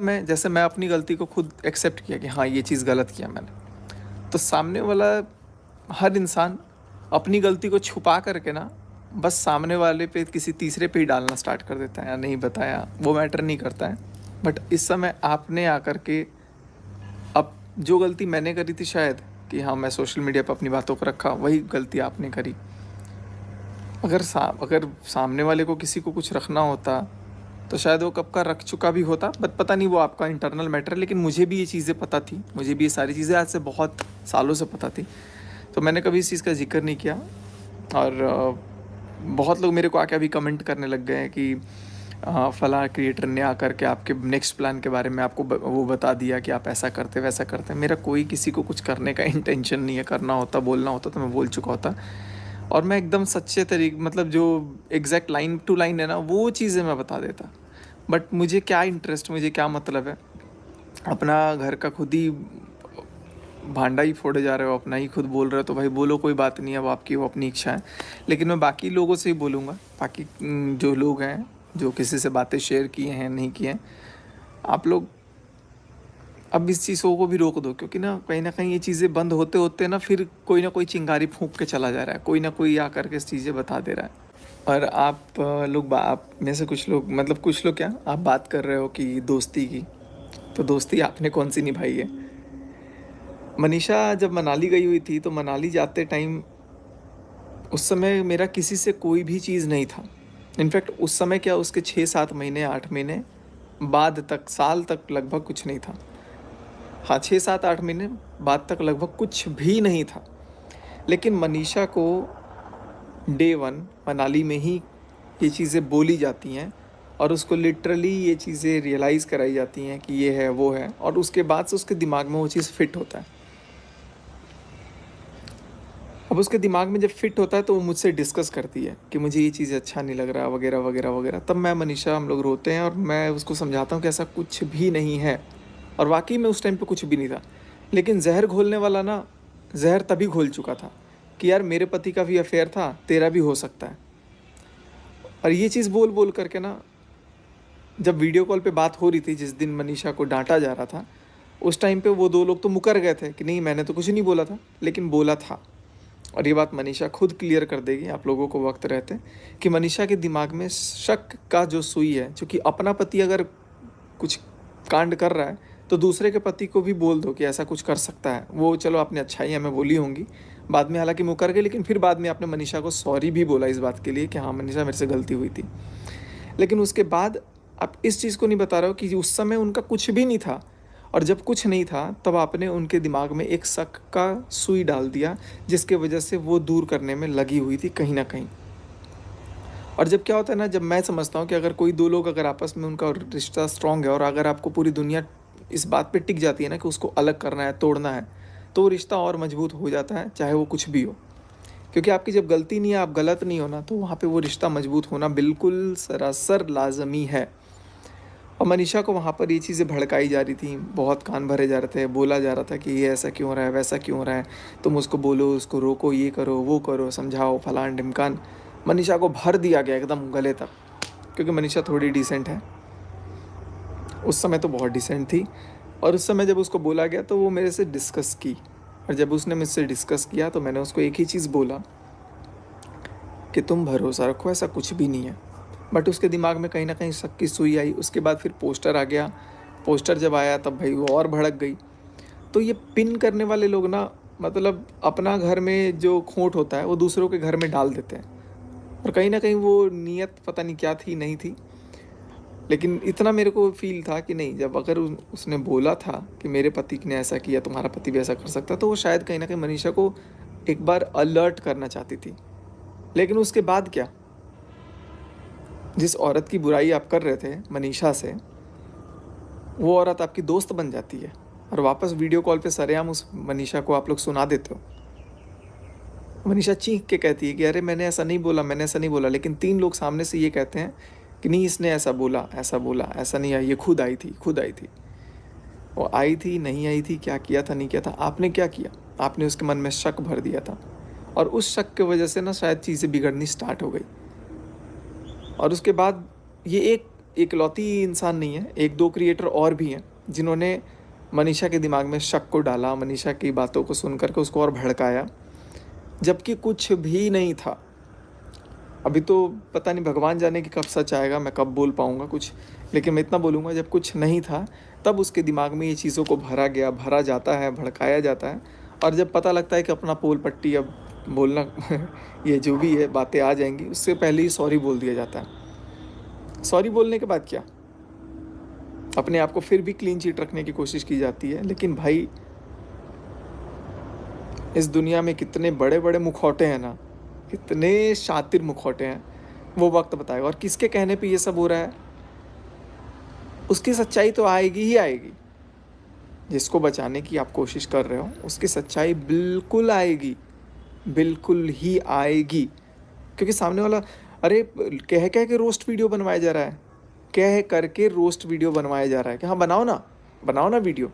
मैं अपनी गलती को खुद एक्सेप्ट किया कि हाँ, ये चीज़ गलत किया मैंने। तो सामने वाला हर इंसान अपनी गलती को छुपा करके ना बस सामने वाले पे किसी तीसरे पे ही डालना स्टार्ट कर देता है, या नहीं बताया, वो मैटर नहीं करता है। बट इस समय आपने आकर के अब जो गलती मैंने करी थी शायद, कि हाँ मैं सोशल मीडिया पर अपनी बातों को रखा, वही गलती आपने करी। अगर सामने वाले को किसी को कुछ रखना होता तो शायद वो कब का रख चुका भी होता, बट पता नहीं, वो आपका इंटरनल मैटर है। लेकिन मुझे भी ये चीज़ें पता थी, मुझे भी ये सारी चीज़ें आज से बहुत सालों से पता थी, तो मैंने कभी इस चीज़ का जिक्र नहीं किया। और बहुत लोग मेरे को आके अभी कमेंट करने लग गए हैं कि फलां क्रिएटर ने आकर के आपके नेक्स्ट प्लान के बारे में आपको वो बता दिया कि आप ऐसा करते वैसा करते। मेरा कोई किसी को कुछ करने का इंटेंशन नहीं है। करना होता, बोलना होता तो मैं बोल चुका होता, और मैं एकदम सच्चे तरीके, मतलब जो एग्जैक्ट लाइन टू लाइन है ना, वो चीज़ें मैं बता देता। बट मुझे क्या इंटरेस्ट, मुझे क्या मतलब है, अपना घर का खुद ही भांडा ही फोड़े जा रहे हो, अपना ही खुद बोल रहे हो, तो भाई बोलो, कोई बात नहीं है, वो आपकी वो अपनी इच्छा है। लेकिन मैं बाकी लोगों से ही बोलूँगा, बाकी जो लोग हैं, जो किसी से बातें शेयर किए हैं नहीं किए हैं, आप लोग अब इस चीज़ों को भी रोक दो, क्योंकि ना कहीं ये चीज़ें बंद होते होते ना फिर कोई ना कोई चिंगारी फूंक के चला जा रहा है, कोई ना कोई आकर के इस चीज़ें बता दे रहा है। और आप में से कुछ लोग, मतलब कुछ लोग क्या, आप बात कर रहे हो कि दोस्ती की, तो दोस्ती आपने कौन सी निभाई है? मनीषा जब मनाली गई हुई थी, तो मनाली जाते टाइम उस समय मेरा किसी से कोई भी चीज़ नहीं था। इनफैक्ट उस समय क्या, उसके 6-7 महीने 8 महीने बाद तक, साल तक लगभग कुछ नहीं था। हाँ, 6-7-8 महीने बाद तक लगभग कुछ भी नहीं था। लेकिन मनीषा को डे वन मनाली में ही ये चीज़ें बोली जाती हैं, और उसको लिटरली ये चीज़ें रियलाइज़ कराई जाती हैं कि ये है वो है, और उसके बाद से उसके दिमाग में वो चीज़ फिट होता है। अब उसके दिमाग में जब फिट होता है तो वो मुझसे डिस्कस करती है कि मुझे ये चीज़ अच्छा नहीं लग रहा, वगैरह वगैरह वगैरह। तब मैं, मनीषा, हम लोग रोते हैं, और मैं उसको समझाता हूँ कि ऐसा कुछ भी नहीं है। और वाकई में उस टाइम पे कुछ भी नहीं था। लेकिन जहर घोलने वाला ना, जहर तभी घोल चुका था कि यार मेरे पति का भी अफेयर था, तेरा भी हो सकता है। और ये चीज़ बोल बोल करके ना, जब वीडियो कॉल पे बात हो रही थी, जिस दिन मनीषा को डांटा जा रहा था, उस टाइम पे वो दो लोग तो मुकर गए थे कि नहीं, मैंने तो कुछ नहीं बोला था, लेकिन बोला था। और ये बात मनीषा खुद क्लियर कर देगी, आप लोगों को वक्त रहते, कि मनीषा के दिमाग में शक का जो सुई है, क्योंकि अपना पति अगर कुछ कांड कर रहा है तो दूसरे के पति को भी बोल दो कि ऐसा कुछ कर सकता है। वो चलो आपने अच्छाई हमें बोली होंगी, बाद में हालांकि मुकर गए, लेकिन फिर बाद में आपने मनीषा को सॉरी भी बोला इस बात के लिए कि हाँ मनीषा, मेरे से गलती हुई थी। लेकिन उसके बाद आप इस चीज़ को नहीं बता रहे हो कि उस समय उनका कुछ भी नहीं था, और जब कुछ नहीं था तब आपने उनके दिमाग में एक शक का सुई डाल दिया, जिसके वजह से वो दूर करने में लगी हुई थी कहीं ना कहीं। और जब क्या होता है ना, जब मैं समझता हूँ कि अगर कोई दो लोग, अगर आपस में उनका रिश्ता स्ट्रांग है, और अगर आपको पूरी दुनिया इस बात पे टिक जाती है ना कि उसको अलग करना है, तोड़ना है, तो वो रिश्ता और मजबूत हो जाता है, चाहे वो कुछ भी हो। क्योंकि आपकी जब गलती नहीं है, आप गलत नहीं हो ना, तो वहाँ पे वो रिश्ता मजबूत होना बिल्कुल सरासर लाजमी है। और मनीषा को वहाँ पर ये चीज़ें भड़काई जा रही थी, बहुत कान भरे जा रहे थे, बोला जा रहा था कि ये ऐसा क्यों हो रहा है, वैसा क्यों हो रहा है, तुम उसको बोलो, उसको रोको, ये करो वो करो, समझाओ, फलान ढिमकान। मनीषा को भर दिया गया एकदम गले तक, क्योंकि मनीषा थोड़ी डिसेंट है, उस समय तो बहुत डिसेंट थी। और उस समय जब उसको बोला गया तो वो मेरे से डिस्कस की, और जब उसने मुझसे डिस्कस किया तो मैंने उसको एक ही चीज़ बोला कि तुम भरोसा रखो, ऐसा कुछ भी नहीं है। बट उसके दिमाग में कहीं ना कहीं शक की सुई आई। उसके बाद फिर पोस्टर आ गया, पोस्टर जब आया तब भाई वो और भड़क गई। तो ये पिन करने वाले लोग ना, मतलब अपना घर में जो खोट होता है वो दूसरों के घर में डाल देते हैं, और कहीं ना कहीं वो नीयत पता नहीं क्या थी, नहीं थी। लेकिन इतना मेरे को फील था कि नहीं, जब अगर उसने बोला था कि मेरे पति ने ऐसा किया, तुम्हारा पति भी ऐसा कर सकता, तो वो शायद कहीं ना कहीं मनीषा को एक बार अलर्ट करना चाहती थी। लेकिन उसके बाद क्या, जिस औरत की बुराई आप कर रहे थे मनीषा से, वो औरत आपकी दोस्त बन जाती है, और वापस वीडियो कॉल पे सरेआम उस मनीषा को आप लोग सुना देते हो। मनीषा चीख के कहती है कि अरे मैंने ऐसा नहीं बोला, मैंने ऐसा नहीं बोला। लेकिन 3 लोग सामने से ये कहते हैं कि नहीं, इसने ऐसा बोला, ऐसा बोला, ऐसा नहीं आई, ये खुद आई थी, खुद आई थी। वो आई थी, नहीं आई थी, क्या किया था, नहीं किया था, आपने क्या किया, आपने उसके मन में शक भर दिया था, और उस शक की वजह से ना शायद चीज़ें बिगड़नी स्टार्ट हो गई। और उसके बाद ये एक इकलौती इंसान नहीं है, 1-2 क्रिएटर और भी हैं जिन्होंने मनीषा के दिमाग में शक को डाला, मनीषा की बातों को सुन कर के उसको और भड़काया, जबकि कुछ भी नहीं था। अभी तो पता नहीं भगवान जाने कि कब सच आएगा, मैं कब बोल पाऊँगा कुछ, लेकिन मैं इतना बोलूँगा जब कुछ नहीं था, तब उसके दिमाग में ये चीज़ों को भरा गया, भरा जाता है, भड़काया जाता है और जब पता लगता है कि अपना पोल पट्टी अब बोलना ये जो भी है बातें आ जाएँगी, उससे पहले ही सॉरी बोल दिया जाता है। सॉरी बोलने के बाद क्या? अपने आप को फिर भी क्लीन चिट रखने की कोशिश की जाती है, लेकिन भाई इस दुनिया में कितने बड़े-बड़े मुखौटे हैं ना, कितने शातिर मुखौटे हैं, वो वक़्त बताएगा और किसके कहने पे ये सब हो रहा है, उसकी सच्चाई तो आएगी ही आएगी। जिसको बचाने की आप कोशिश कर रहे हो, उसकी सच्चाई बिल्कुल आएगी, बिल्कुल ही आएगी। क्योंकि सामने वाला अरे कह-कह के रोस्ट वीडियो बनवाया जा रहा है, कह कर के रोस्ट वीडियो बनवाया जा रहा है कि हाँ, बनाओ ना वीडियो।